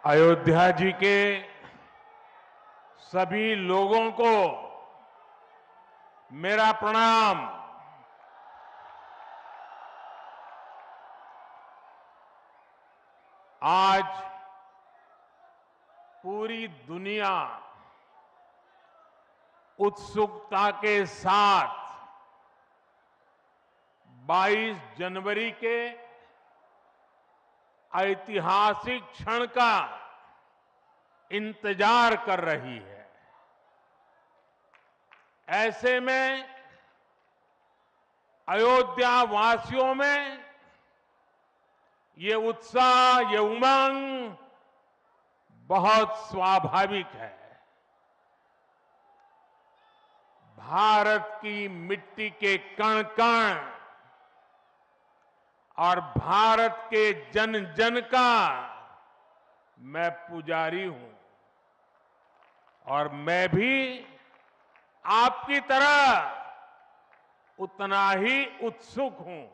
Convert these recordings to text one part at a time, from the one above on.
अयोध्या जी के सभी लोगों को मेरा प्रणाम। आज पूरी दुनिया उत्सुकता के साथ 22 जनवरी के ऐतिहासिक क्षण का इंतजार कर रही है। ऐसे में अयोध्या वासियों में ये उत्साह, ये उमंग बहुत स्वाभाविक है। भारत की मिट्टी के कण कण और भारत के जन जन का मैं पुजारी हूं और मैं भी आपकी तरह उतना ही उत्सुक हूं।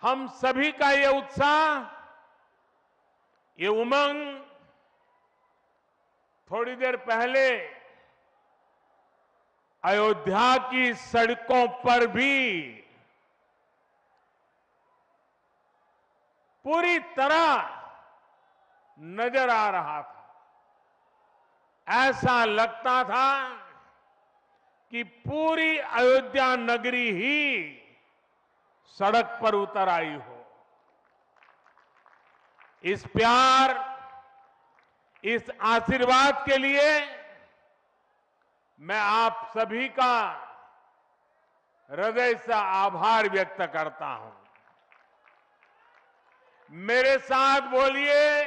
हम सभी का ये उत्साह, ये उमंग थोड़ी देर पहले अयोध्या की सड़कों पर भी पूरी तरह नजर आ रहा था। ऐसा लगता था कि पूरी अयोध्या नगरी ही सड़क पर उतर आई हो। इस प्यार, इस आशीर्वाद के लिए मैं आप सभी का हृदय से आभार व्यक्त करता हूं। मेरे साथ बोलिए,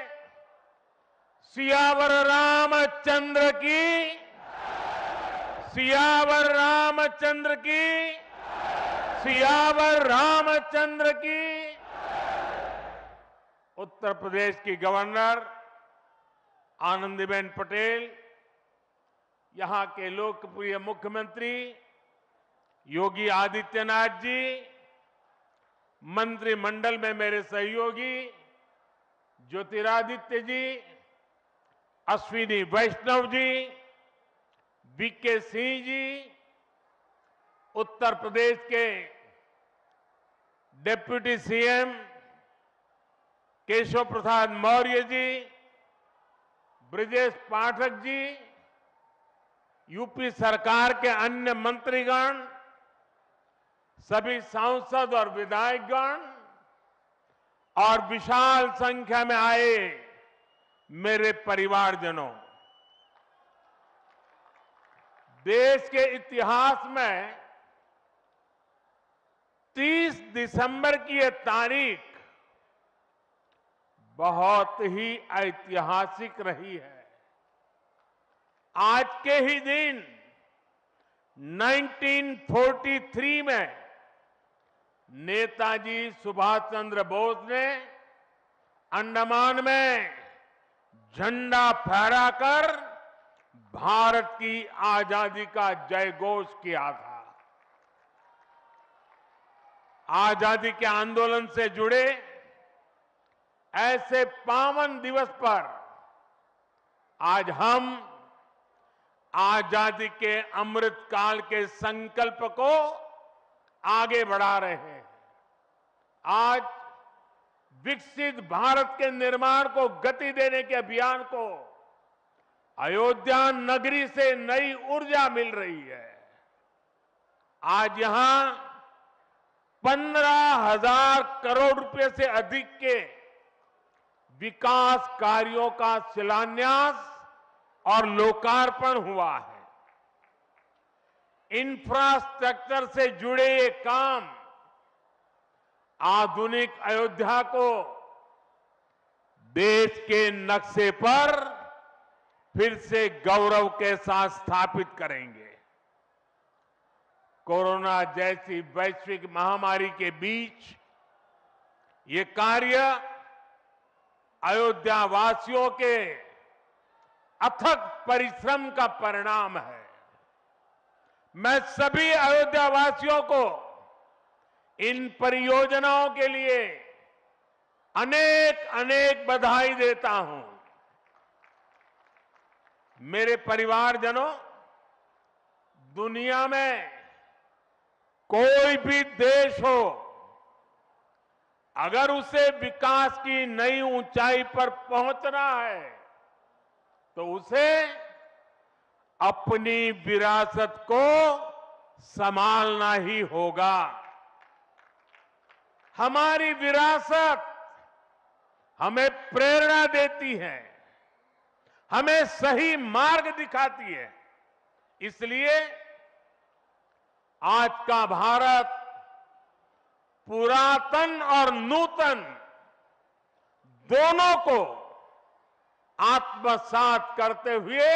सियावर रामचंद्र की, सियावर रामचंद्र की, सियावर रामचंद्र की। उत्तर प्रदेश की गवर्नर आनंदीबेन पटेल, यहां के लोकप्रिय मुख्यमंत्री योगी आदित्यनाथ जी, मंत्रिमंडल में मेरे सहयोगी ज्योतिरादित्य जी, अश्विनी वैष्णव जी, वीके सिंह जी, उत्तर प्रदेश के deputy CM Keshav Prasad Maurya ji, Brajesh Pathak ji, UP सरकार के अन्य मंत्रीगण, सभी सांसद और विधायकगण और विशाल संख्या में आए मेरे परिवारजनों, देश के इतिहास में 30 दिसंबर की यह तारीख बहुत ही ऐतिहासिक रही है। आज के ही दिन 1943 में नेताजी सुभाष चंद्र बोस ने अंडमान में झंडा फहराकर भारत की आजादी का जयघोष किया था। आजादी के आंदोलन से जुड़े ऐसे पावन दिवस पर आज हम आजादी के अमृत काल के संकल्प को आगे बढ़ा रहे हैं। आज विकसित भारत के निर्माण को गति देने के अभियान को अयोध्या नगरी से नई ऊर्जा मिल रही है। आज यहां 15,000 करोड़ रुपए से अधिक के विकास कार्यों का शिलान्यास और लोकार्पण हुआ है। इंफ्रास्ट्रक्चर से जुड़े ये काम आधुनिक अयोध्या को देश के नक्शे पर फिर से गौरव के साथ स्थापित करेंगे। कोरोना जैसी वैश्विक महामारी के बीच ये कार्य अयोध्या वासियों के अथक परिश्रम का परिणाम है। मैं सभी अयोध्या वासियों को इन परियोजनाओं के लिए अनेक अनेक बधाई देता हूं। मेरे परिवारजनों, दुनिया में कोई भी देश हो, अगर उसे विकास की नई ऊंचाई पर पहुंचना है तो उसे अपनी विरासत को संभालना ही होगा। हमारी विरासत हमें प्रेरणा देती है, हमें सही मार्ग दिखाती है। इसलिए आज का भारत पुरातन और नूतन दोनों को आत्मसात करते हुए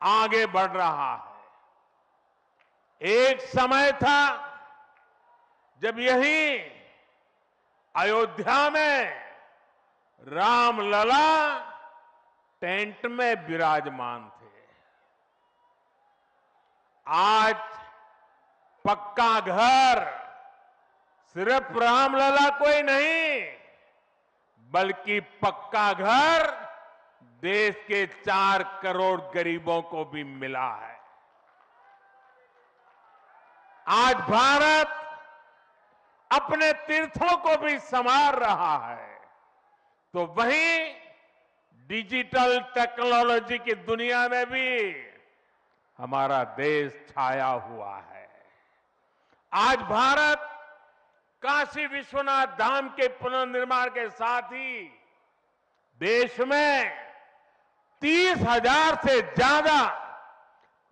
आगे बढ़ रहा है। एक समय था जब यही अयोध्या में रामलला टेंट में विराजमान थे। आज पक्का घर सिर्फ रामलला को ही नहीं, बल्कि पक्का घर देश के 4 करोड़ गरीबों को भी मिला है। आज भारत अपने तीर्थों को भी संवार रहा है, तो वहीं डिजिटल टेक्नोलॉजी की दुनिया में भी हमारा देश छाया हुआ है। आज भारत काशी विश्वनाथ धाम के पुनर्निर्माण के साथ ही देश में 30,000 से ज्यादा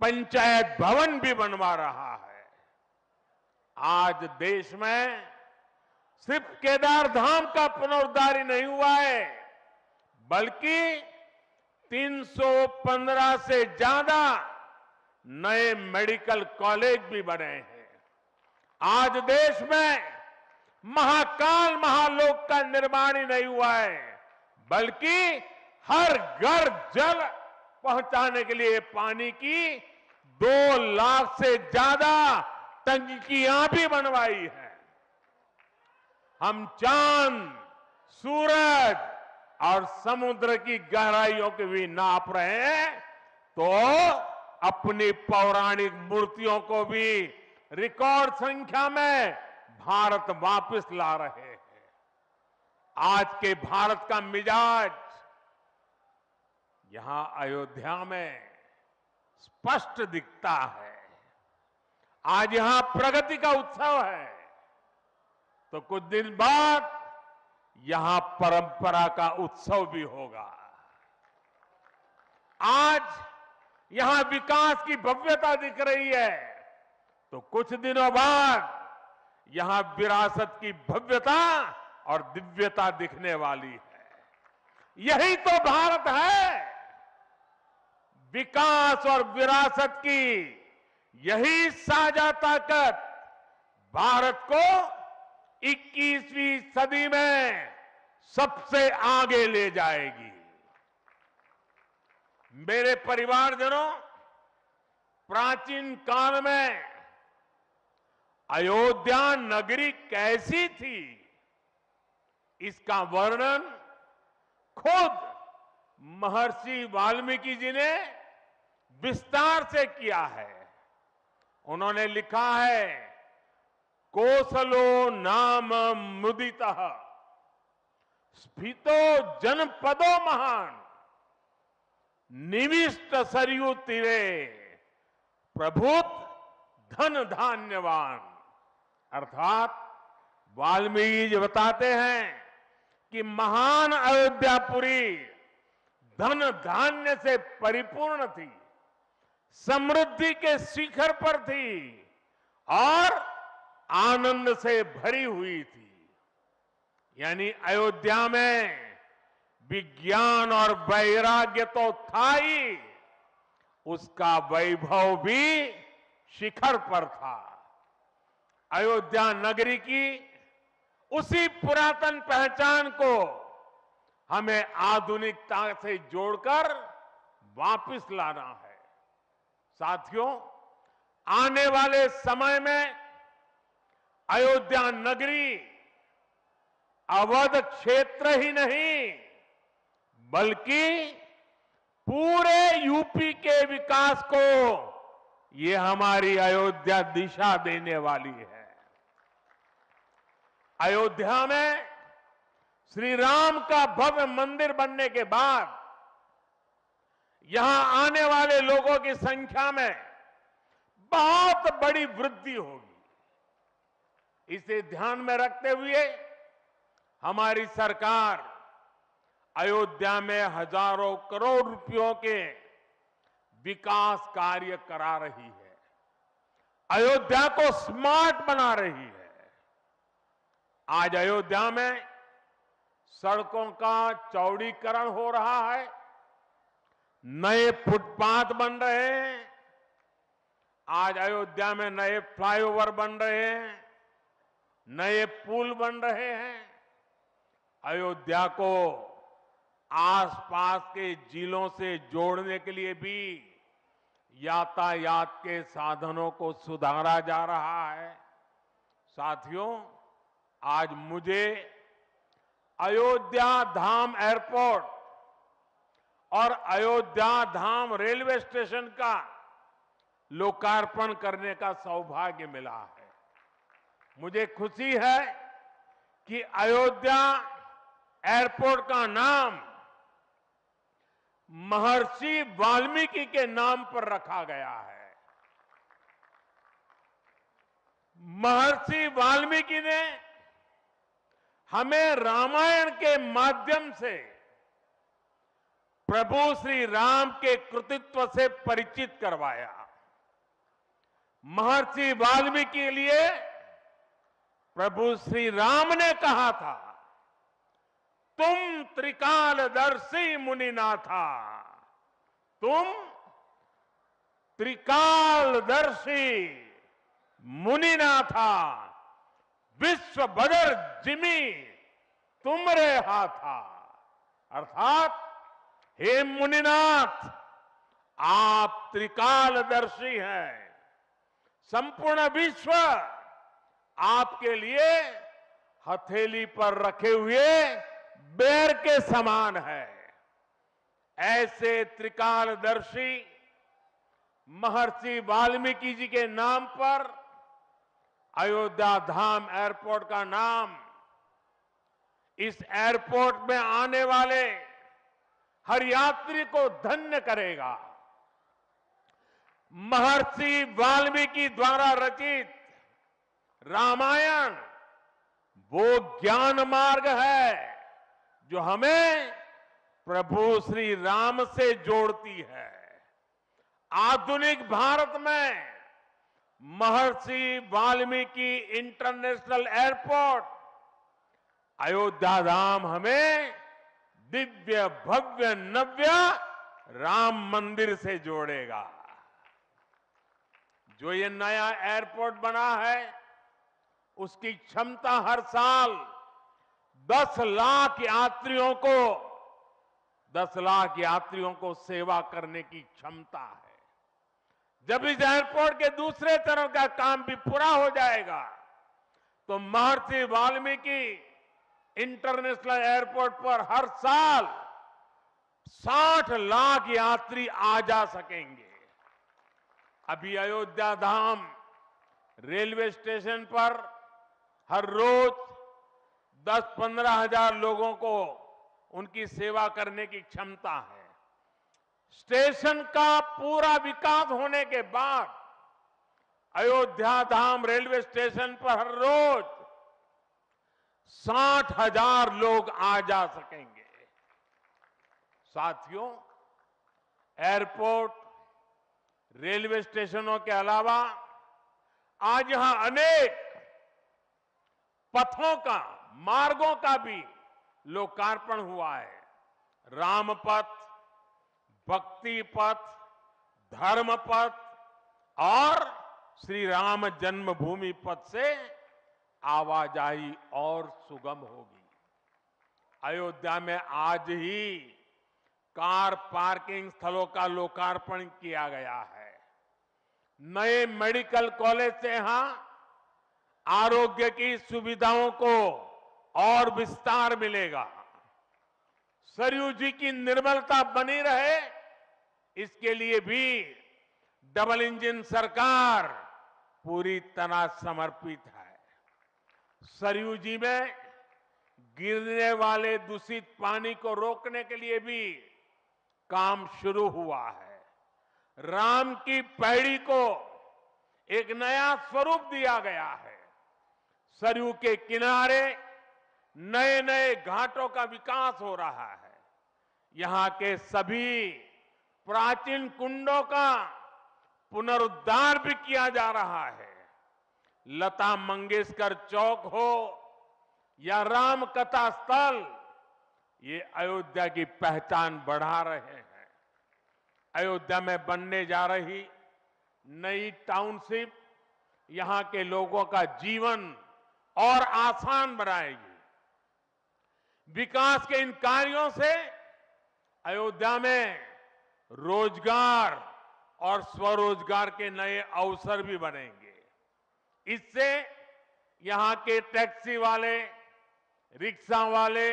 पंचायत भवन भी बनवा रहा है। आज देश में सिर्फ केदार धाम का पुनरुद्धार ही नहीं हुआ है, बल्कि 315 से ज्यादा नए मेडिकल कॉलेज भी बने हैं। आज देश में महाकाल महालोक का निर्माण ही नहीं हुआ है, बल्कि हर घर जल पहुंचाने के लिए पानी की 2 लाख से ज्यादा टंकियां भी बनवाई है। हम चांद, सूरज और समुद्र की गहराइयों के भी नाप रहे हैं, तो अपनी पौराणिक मूर्तियों को भी रिकॉर्ड संख्या में भारत वापस ला रहे हैं। आज के भारत का मिजाज यहां अयोध्या में स्पष्ट दिखता है। आज यहां प्रगति का उत्सव है, तो कुछ दिन बाद यहां परंपरा का उत्सव भी होगा। आज यहां विकास की भव्यता दिख रही है, तो कुछ दिनों बाद यहां विरासत की भव्यता और दिव्यता दिखने वाली है। यही तो भारत है। विकास और विरासत की यही साझा ताकत भारत को 21वीं सदी में सबसे आगे ले जाएगी। मेरे परिवारजनों, प्राचीन काल में अयोध्या नगरी कैसी थी, इसका वर्णन खुद महर्षि वाल्मीकि जी ने विस्तार से किया है। उन्होंने लिखा है, कोसलो नाम मुदितः स्फीतो जनपदो महान निविष्ट सरयू तीरे प्रभुत धन धान्यवान। अर्थात वाल्मीकि जी बताते हैं कि महान अयोध्यापुरी धन धान्य से परिपूर्ण थी, समृद्धि के शिखर पर थी और आनंद से भरी हुई थी। यानी अयोध्या में विज्ञान और वैराग्य तो था ही, उसका वैभव भी शिखर पर था। अयोध्या नगरी की उसी पुरातन पहचान को हमें आधुनिकता से जोड़कर वापस लाना है। साथियों, आने वाले समय में अयोध्या नगरी अवध क्षेत्र ही नहीं बल्कि पूरे यूपी के विकास को ये हमारी अयोध्या दिशा देने वाली है। अयोध्या में श्री राम का भव्य मंदिर बनने के बाद यहां आने वाले लोगों की संख्या में बहुत बड़ी वृद्धि होगी। इसे ध्यान में रखते हुए हमारी सरकार अयोध्या में हजारों करोड़ रुपयों के विकास कार्य करा रही है, अयोध्या को स्मार्ट बना रही है। आज अयोध्या में सड़कों का चौड़ीकरण हो रहा है, नए फुटपाथ बन रहे हैं, आज अयोध्या में नए फ्लाईओवर बन रहे हैं, नए पुल बन रहे हैं। अयोध्या को आसपास के जिलों से जोड़ने के लिए भी यातायात के साधनों को सुधारा जा रहा है। साथियों, आज मुझे अयोध्या धाम एयरपोर्ट और अयोध्या धाम रेलवे स्टेशन का लोकार्पण करने का सौभाग्य मिला है। मुझे खुशी है कि अयोध्या एयरपोर्ट का नाम महर्षि वाल्मीकि के नाम पर रखा गया है। महर्षि वाल्मीकि ने हमें रामायण के माध्यम से प्रभु श्री राम के कृतित्व से परिचित करवाया। महर्षि वाल्मीकि के लिए प्रभु श्री राम ने कहा था, तुम त्रिकालदर्शी मुनिनाथा, तुम त्रिकालदर्शी मुनिनाथा, विश्व बदर जिमी तुमरे हाथा। अर्थात हे मुनिनाथ, आप त्रिकालदर्शी हैं, संपूर्ण विश्व आपके लिए हथेली पर रखे हुए बेर के समान है। ऐसे त्रिकालदर्शी महर्षि वाल्मीकि जी के नाम पर अयोध्या धाम एयरपोर्ट का नाम इस एयरपोर्ट में आने वाले हर यात्री को धन्य करेगा। महर्षि वाल्मीकि द्वारा रचित रामायण वो ज्ञान मार्ग है जो हमें प्रभु श्री राम से जोड़ती है। आधुनिक भारत में महर्षि वाल्मीकि इंटरनेशनल एयरपोर्ट अयोध्या धाम हमें दिव्य भव्य नव्य राम मंदिर से जोड़ेगा। जो ये नया एयरपोर्ट बना है उसकी क्षमता हर साल 10 लाख यात्रियों को सेवा करने की क्षमता है। जब इस एयरपोर्ट के दूसरे चरण का काम भी पूरा हो जाएगा तो महर्षि वाल्मीकि इंटरनेशनल एयरपोर्ट पर हर साल 60 लाख यात्री आ जा सकेंगे। अभी अयोध्या धाम रेलवे स्टेशन पर हर रोज 10-15 हजार लोगों को उनकी सेवा करने की क्षमता है। स्टेशन का पूरा विकास होने के बाद अयोध्या धाम रेलवे स्टेशन पर हर रोज 60,000 लोग आ जा सकेंगे। साथियों, एयरपोर्ट, रेलवे स्टेशनों के अलावा आज यहां अनेक पथों का, मार्गों का भी लोकार्पण हुआ है। राम पथ, भक्ति पथ, धर्म पथ और श्री राम जन्मभूमि पथ से आवाजाही और सुगम होगी। अयोध्या में आज ही कार पार्किंग स्थलों का लोकार्पण किया गया है। नए मेडिकल कॉलेज से यहां आरोग्य की सुविधाओं को और विस्तार मिलेगा। सरयू जी की निर्मलता बनी रहे, इसके लिए भी डबल इंजन सरकार पूरी तरह समर्पित है। सरयू जी में गिरने वाले दूषित पानी को रोकने के लिए भी काम शुरू हुआ है। राम की पैड़ी को एक नया स्वरूप दिया गया है। सरयू के किनारे नए नए घाटों का विकास हो रहा है। यहां के सभी प्राचीन कुंडों का पुनरुद्धार भी किया जा रहा है। लता मंगेशकर चौक हो या राम कथा स्थल, ये अयोध्या की पहचान बढ़ा रहे हैं। अयोध्या में बनने जा रही नई टाउनशिप यहां के लोगों का जीवन और आसान बनाएगी। विकास के इन कार्यों से अयोध्या में रोजगार और स्वरोजगार के नए अवसर भी बनेंगे। इससे यहां के टैक्सी वाले, रिक्शा वाले,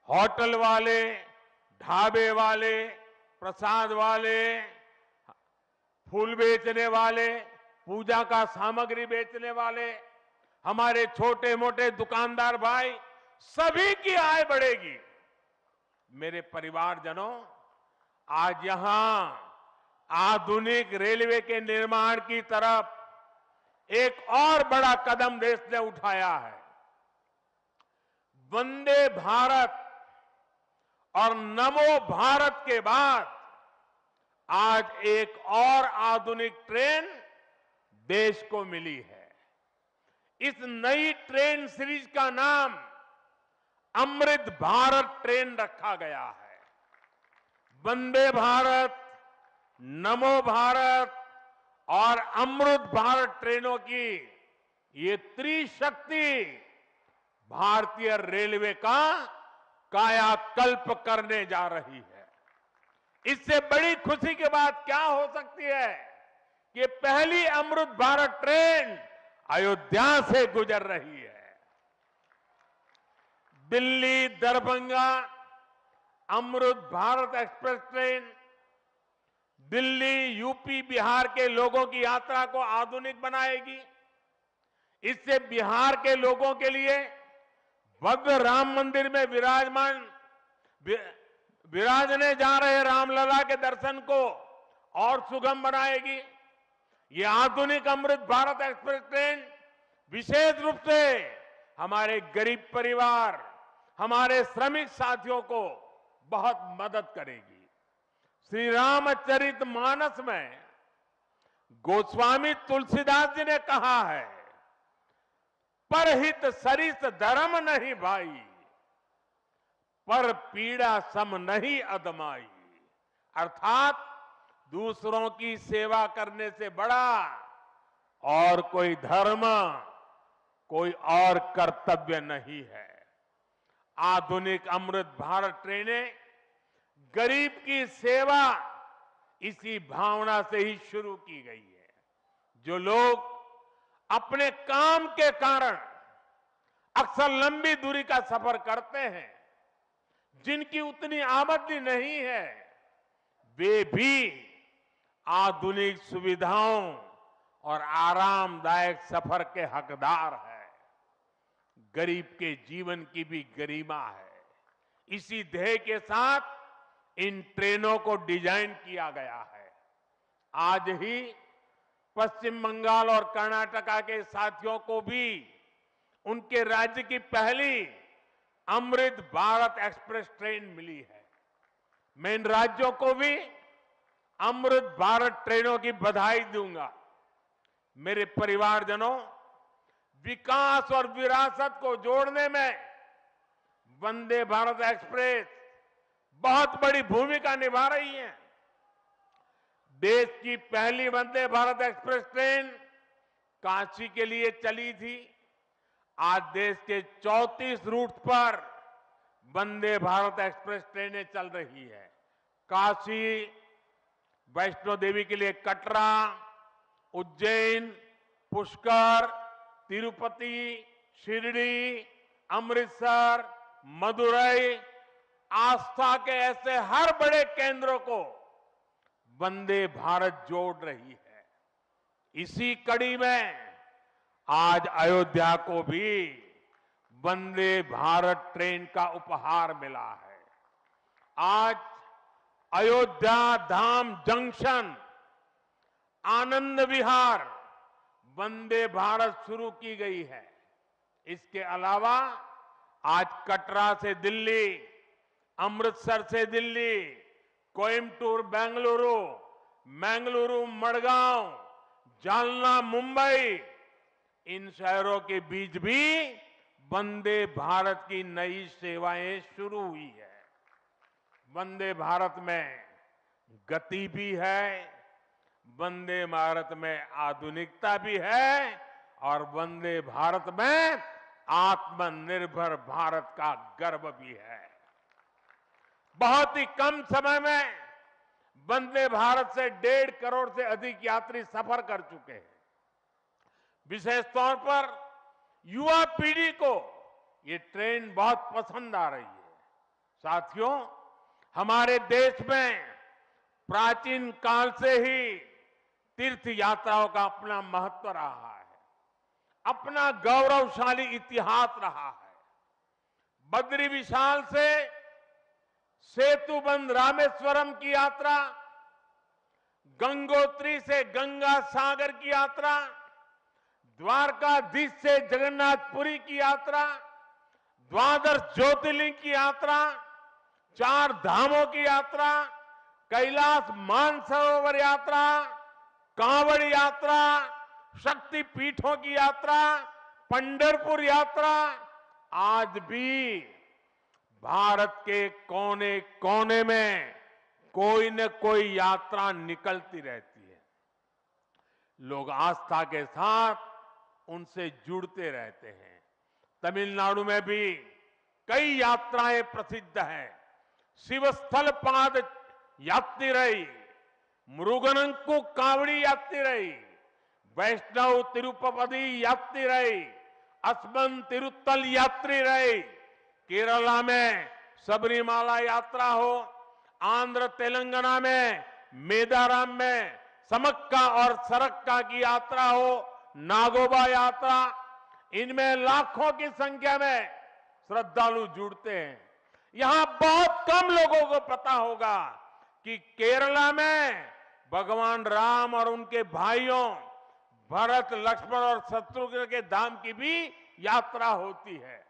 होटल वाले, ढाबे वाले, प्रसाद वाले, फूल बेचने वाले, पूजा का सामग्री बेचने वाले, हमारे छोटे मोटे दुकानदार भाई, सभी की आय बढ़ेगी। मेरे परिवारजनों, आज यहां आधुनिक रेलवे के निर्माण की तरफ एक और बड़ा कदम देश ने उठाया है। वंदे भारत और नमो भारत के बाद आज एक और आधुनिक ट्रेन देश को मिली है। इस नई ट्रेन सीरीज का नाम अमृत भारत ट्रेन रखा गया है। वंदे भारत, नमो भारत और अमृत भारत ट्रेनों की ये त्रिशक्ति भारतीय रेलवे का कायाकल्प करने जा रही है। इससे बड़ी खुशी की बात क्या हो सकती है कि पहली अमृत भारत ट्रेन अयोध्या से गुजर रही है। Delhi Darbhanga Amrit Bharat express train Delhi, UP, Bihar के लोगों की यात्रा को आधुनिक बनाएगी। इससे बिहार के लोगों के लिए भव्य राम मंदिर में विराजने जा रहे रामलला के दर्शन को और सुगम बनाएगी। ये आधुनिक अमृत भारत एक्सप्रेस ट्रेन विशेष रूप से हमारे गरीब परिवार, हमारे श्रमिक साथियों को बहुत मदद करेगी। श्री रामचरितमानस में गोस्वामी तुलसीदास जी ने कहा है, परहित सरिस धर्म नहीं भाई, पर पीड़ा सम नहीं अदमाई। अर्थात दूसरों की सेवा करने से बड़ा और कोई धर्म, कोई और कर्तव्य नहीं है। आधुनिक अमृत भारत ट्रेनें गरीब की सेवा इसी भावना से ही शुरू की गई है। जो लोग अपने काम के कारण अक्सर लंबी दूरी का सफर करते हैं, जिनकी उतनी आमदनी नहीं है, वे भी आधुनिक सुविधाओं और आरामदायक सफर के हकदार हैं। गरीब के जीवन की भी गरिमा है। इसी ध्येय के साथ इन ट्रेनों को डिजाइन किया गया है। आज ही पश्चिम बंगाल और कर्नाटका के साथियों को भी उनके राज्य की पहली अमृत भारत एक्सप्रेस ट्रेन मिली है। मैं इन राज्यों को भी अमृत भारत ट्रेनों की बधाई दूंगा। मेरे परिवारजनों, विकास और विरासत को जोड़ने में वंदे भारत एक्सप्रेस बहुत बड़ी भूमिका निभा रही है। देश की पहली वंदे भारत एक्सप्रेस ट्रेन काशी के लिए चली थी। आज देश के 34 रूट पर वंदे भारत एक्सप्रेस ट्रेनें चल रही है। काशी, वैष्णो देवी के लिए कटरा, उज्जैन, पुष्कर, तिरुपति, शिरडी, अमृतसर, मदुरई, आस्था के ऐसे हर बड़े केंद्रों को वंदे भारत जोड़ रही है। इसी कड़ी में आज अयोध्या को भी वंदे भारत ट्रेन का उपहार मिला है। आज अयोध्या धाम जंक्शन, आनंद विहार वंदे भारत शुरू की गई है। इसके अलावा आज कटरा से दिल्ली, अमृतसर से दिल्ली, कोयम्बटूर बेंगलुरु, मंगलुरु मडगांव, जालना मुंबई, इन शहरों के बीच भी वंदे भारत की नई सेवाएं शुरू हुई है। वंदे भारत में गति भी है, वंदे भारत में आधुनिकता भी है और वंदे भारत में आत्मनिर्भर भारत का गर्व भी है। बहुत ही कम समय में वंदे भारत से 1.5 करोड़ से अधिक यात्री सफर कर चुके हैं। विशेष तौर पर युवा पीढ़ी को ये ट्रेन बहुत पसंद आ रही है। साथियों, हमारे देश में प्राचीन काल से ही तीर्थ यात्राओं का अपना महत्व रहा है, अपना गौरवशाली इतिहास रहा है। बद्री विशाल से सेतुबंध रामेश्वरम की यात्रा, गंगोत्री से गंगा सागर की यात्रा, द्वारकाधीश से जगन्नाथपुरी की यात्रा, द्वादश ज्योतिर्लिंग की यात्रा, 4 धामों की यात्रा, कैलाश मानसरोवर यात्रा, कांवड़ यात्रा, शक्ति पीठों की यात्रा, पंढरपुर यात्रा, आज भी भारत के कोने कोने में कोई न कोई यात्रा निकलती रहती है। लोग आस्था के साथ उनसे जुड़ते रहते हैं। तमिलनाडु में भी कई यात्राएं प्रसिद्ध हैं। शिवस्थल पाद यात्रिरई, मुरुगनंकु कावड़ी यात्रिरई, वैष्णव तिरुपति यात्रिरई, अस्मन तिरुत्तल यात्रिरई, केरला में सबरीमाला यात्रा हो, आंध्र तेलंगाना में मेदाराम में समक्का और सरक्का की यात्रा हो, नागोबा यात्रा, इनमें लाखों की संख्या में श्रद्धालु जुड़ते हैं। यहां बहुत कम लोगों को पता होगा कि केरला में भगवान राम और उनके भाइयों भरत, लक्ष्मण और शत्रुघ्न के धाम की भी यात्रा होती है।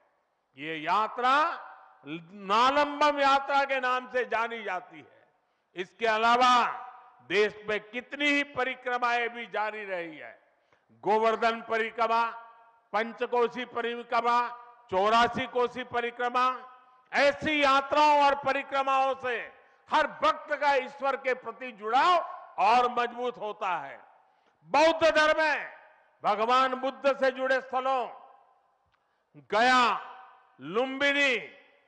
ये यात्रा नालंबम यात्रा के नाम से जानी जाती है। इसके अलावा देश में कितनी ही परिक्रमाएं भी जारी रही है। गोवर्धन परिक्रमा, पंचकोशी परिक्रमा, 84 कोसी परिक्रमा, ऐसी यात्राओं और परिक्रमाओं से हर भक्त का ईश्वर के प्रति जुड़ाव और मजबूत होता है। बौद्ध धर्म में भगवान बुद्ध से जुड़े स्थलों गया, लुम्बिनी,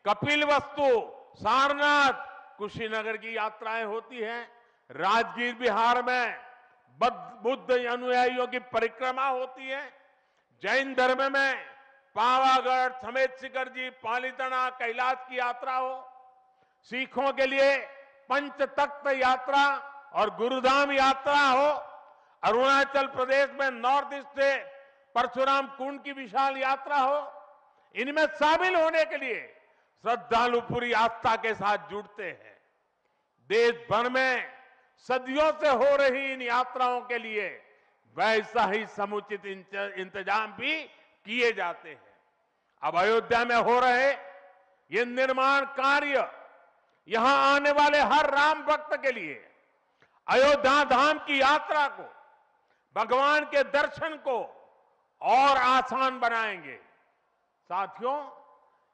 कपिलवस्तु, सारनाथ, कुशीनगर की यात्राएं होती हैं। राजगीर बिहार में बुद्ध अनुयायियों की परिक्रमा होती है। जैन धर्म में पावागढ़, समेत शिखर जी, पालीताना, कैलाश की यात्रा हो। सिखों के लिए पंच तख्त यात्रा और गुरुधाम यात्रा हो। अरुणाचल प्रदेश में नॉर्थ ईस्ट से परशुराम कुंड की विशाल यात्रा हो। इनमें शामिल होने के लिए श्रद्धालु पूरी आस्था के साथ जुड़ते हैं। देश भर में सदियों से हो रही इन यात्राओं के लिए वैसा ही समुचित इंतजाम भी किए जाते हैं। अब अयोध्या में हो रहे ये निर्माण कार्य यहां आने वाले हर राम भक्त के लिए अयोध्या धाम की यात्रा को, भगवान के दर्शन को और आसान बनाएंगे। साथियों,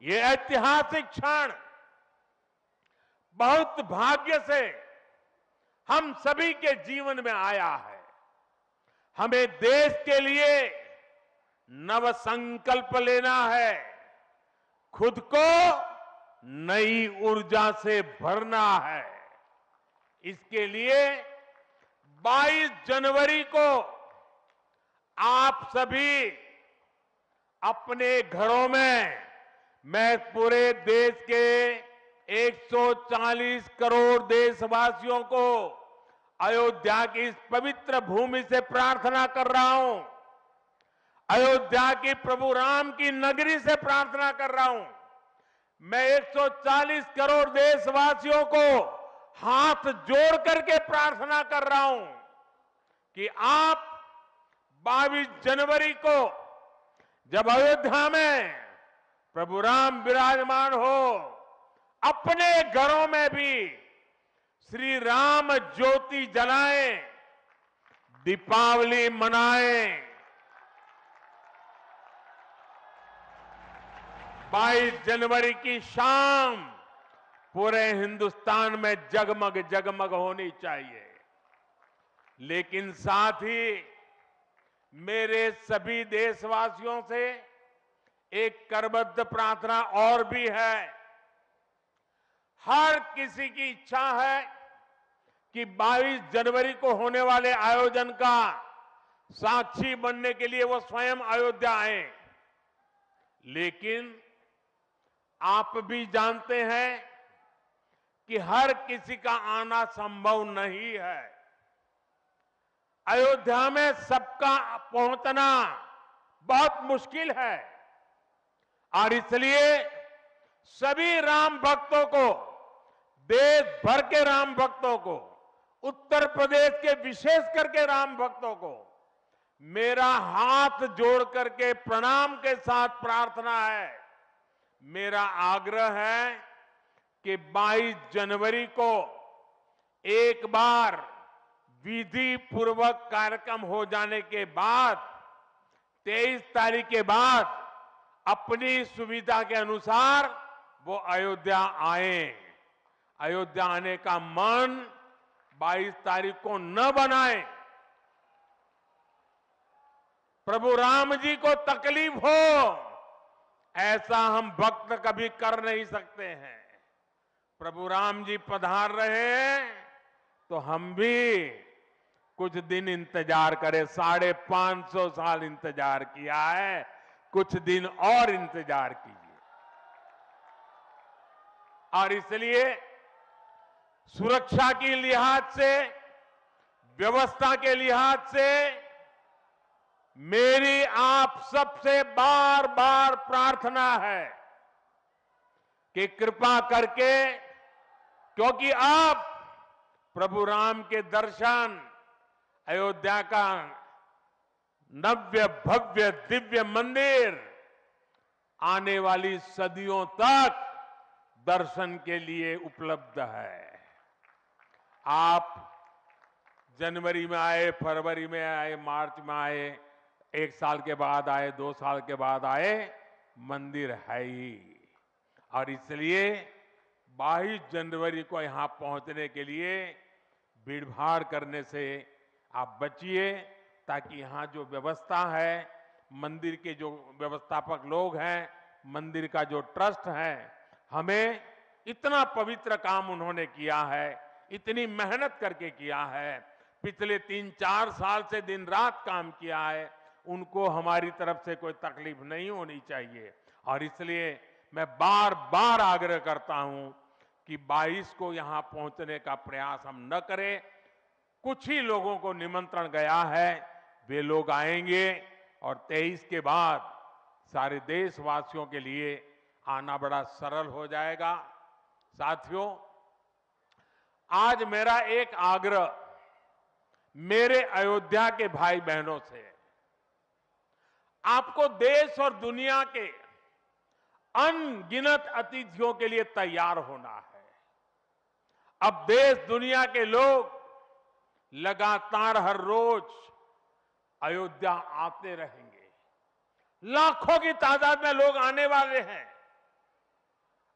ये ऐतिहासिक क्षण बहुत भाग्य से हम सभी के जीवन में आया है। हमें देश के लिए नव संकल्प लेना है, खुद को नई ऊर्जा से भरना है। इसके लिए 22 जनवरी को आप सभी अपने घरों में मैं पूरे देश के 140 करोड़ देशवासियों को अयोध्या की इस पवित्र भूमि से प्रार्थना कर रहा हूं। अयोध्या की प्रभु राम की नगरी से प्रार्थना कर रहा हूं। मैं 140 करोड़ देशवासियों को हाथ जोड़ करके प्रार्थना कर रहा हूं कि आप 22 जनवरी को जब अयोध्या में प्रभु राम विराजमान हो, अपने घरों में भी श्री राम ज्योति जलाएं, दीपावली मनाएं। 22 जनवरी की शाम पूरे हिंदुस्तान में जगमग जगमग होनी चाहिए। लेकिन साथ ही मेरे सभी देशवासियों से एक करबद्ध प्रार्थना और भी है। हर किसी की इच्छा है कि 22 जनवरी को होने वाले आयोजन का साक्षी बनने के लिए वो स्वयं अयोध्या आए। लेकिन आप भी जानते हैं कि हर किसी का आना संभव नहीं है। अयोध्या में सबका पहुंचना बहुत मुश्किल है और इसलिए सभी राम भक्तों को, देश भर के राम भक्तों को, उत्तर प्रदेश के विशेष करके राम भक्तों को मेरा हाथ जोड़ करके प्रणाम के साथ प्रार्थना है, मेरा आग्रह है कि 22 जनवरी को एक बार विधि पूर्वक कार्यक्रम हो जाने के बाद 23 तारीख के बाद अपनी सुविधा के अनुसार वो अयोध्या आए। अयोध्या आने का मन 22 तारीख को न बनाए। प्रभु राम जी को तकलीफ हो ऐसा हम भक्त कभी कर नहीं सकते हैं। प्रभु राम जी पधार रहे हैं तो हम भी कुछ दिन इंतजार करें। 550 साल इंतजार किया है, कुछ दिन और इंतजार कीजिए। और इसलिए सुरक्षा के लिहाज से, व्यवस्था के लिहाज से मेरी आप सबसे बार बार प्रार्थना है कि कृपा करके, क्योंकि आप प्रभु राम के दर्शन, अयोध्या का नव्य भव्य दिव्य मंदिर आने वाली सदियों तक दर्शन के लिए उपलब्ध है। आप जनवरी में आए, फरवरी में आए, मार्च में आए, 1 साल के बाद आए, 2 साल के बाद आए, मंदिर है ही। और इसलिए 22 जनवरी को यहां पहुंचने के लिए भीड़भाड़ करने से आप बचिए, ताकि यहां जो व्यवस्था है, मंदिर के जो व्यवस्थापक लोग हैं, मंदिर का जो ट्रस्ट है, हमें इतना पवित्र काम उन्होंने किया है, इतनी मेहनत करके किया है, पिछले 3-4 साल से दिन रात काम किया है, उनको हमारी तरफ से कोई तकलीफ नहीं होनी चाहिए। और इसलिए मैं बार बार आग्रह करता हूं कि 22 को यहां पहुंचने का प्रयास हम न करें। कुछ ही लोगों को निमंत्रण गया है, वे लोग आएंगे और 23 के बाद सारे देशवासियों के लिए आना बड़ा सरल हो जाएगा। साथियों, आज मेरा एक आग्रह मेरे अयोध्या के भाई बहनों से है। आपको देश और दुनिया के अनगिनत अतिथियों के लिए तैयार होना है। अब देश दुनिया के लोग लगातार हर रोज अयोध्या आते रहेंगे। लाखों की तादाद में लोग आने वाले हैं,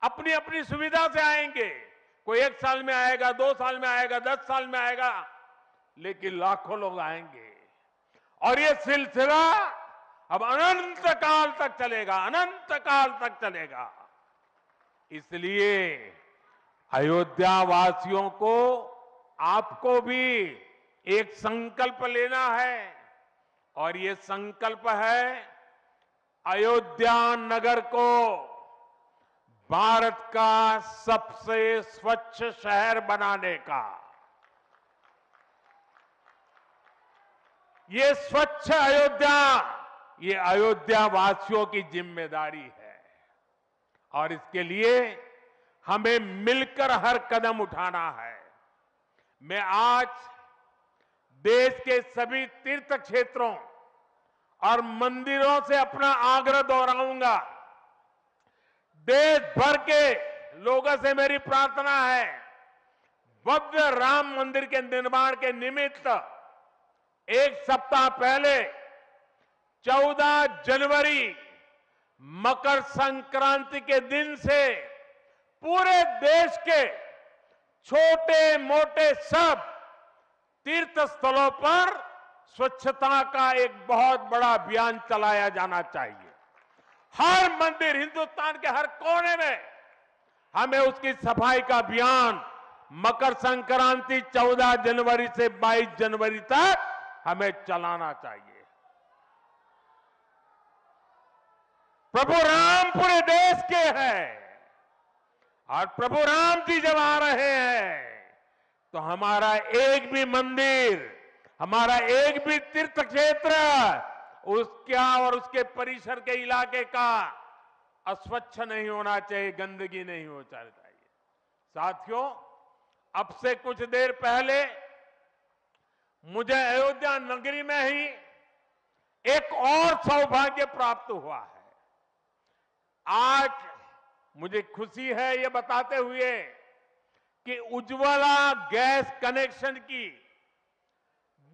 अपनी अपनी सुविधा से आएंगे। कोई 1 साल में आएगा, 2 साल में आएगा, 10 साल में आएगा, लेकिन लाखों लोग आएंगे। और ये सिलसिला अब अनंत काल तक चलेगा, अनंत काल तक चलेगा। इसलिए अयोध्या वासियों को, आपको भी एक संकल्प लेना है, और ये संकल्प है अयोध्या नगर को भारत का सबसे स्वच्छ शहर बनाने का। ये स्वच्छ अयोध्या, ये अयोध्या वासियों की जिम्मेदारी है और इसके लिए हमें मिलकर हर कदम उठाना है। मैं आज देश के सभी तीर्थ क्षेत्रों और मंदिरों से अपना आग्रह दोहराऊंगा। देश भर के लोगों से मेरी प्रार्थना है, भव्य राम मंदिर के निर्माण के निमित्त एक सप्ताह पहले 14 जनवरी मकर संक्रांति के दिन से पूरे देश के छोटे मोटे सब तीर्थ स्थलों पर स्वच्छता का एक बहुत बड़ा अभियान चलाया जाना चाहिए। हर मंदिर, हिंदुस्तान के हर कोने में हमें उसकी सफाई का अभियान मकर संक्रांति 14 जनवरी से 22 जनवरी तक हमें चलाना चाहिए। प्रभु राम पूरे देश के हैं और प्रभु राम जी जब आ रहे हैं तो हमारा एक भी मंदिर, हमारा एक भी तीर्थ क्षेत्र उसका और उसके परिसर के इलाके का अस्वच्छ नहीं होना चाहिए, गंदगी नहीं होना चाहिए। साथियों, अब से कुछ देर पहले मुझे अयोध्या नगरी में ही एक और सौभाग्य प्राप्त हुआ है। आज मुझे खुशी है ये बताते हुए कि उज्ज्वला गैस कनेक्शन की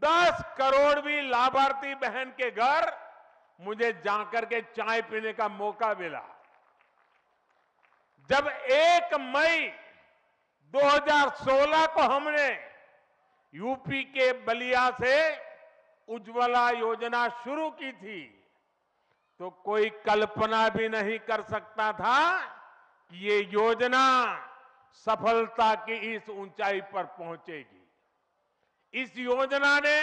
10 करोड़वीं लाभार्थी बहन के घर मुझे जाकर के चाय पीने का मौका मिला। जब 1 मई 2016 को हमने यूपी के बलिया से उज्ज्वला योजना शुरू की थी तो कोई कल्पना भी नहीं कर सकता था कि ये योजना सफलता की इस ऊंचाई पर पहुंचेगी। इस योजना ने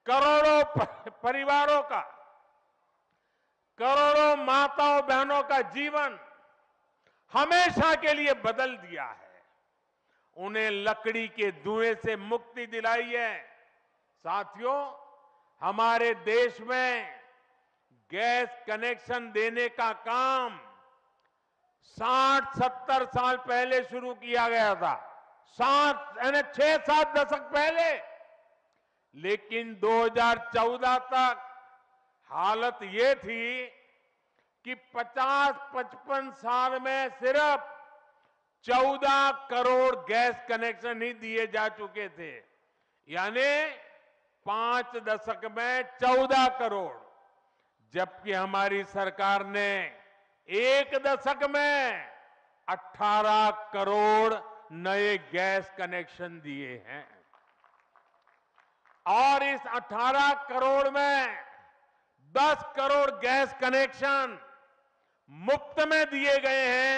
करोड़ों परिवारों का, करोड़ों माताओं बहनों का जीवन हमेशा के लिए बदल दिया है। उन्हें लकड़ी के धुएं से मुक्ति दिलाई है। साथियों, हमारे देश में गैस कनेक्शन देने का काम 60-70 साल पहले शुरू किया गया था, 6-7 दशक पहले। लेकिन 2014 तक हालत ये थी कि 50-55 साल में सिर्फ 14 करोड़ गैस कनेक्शन ही दिए जा चुके थे, यानी 5 दशक में 14 करोड़, जबकि हमारी सरकार ने 1 दशक में 18 करोड़ नए गैस कनेक्शन दिए हैं। और इस 18 करोड़ में 10 करोड़ गैस कनेक्शन मुफ्त में दिए गए हैं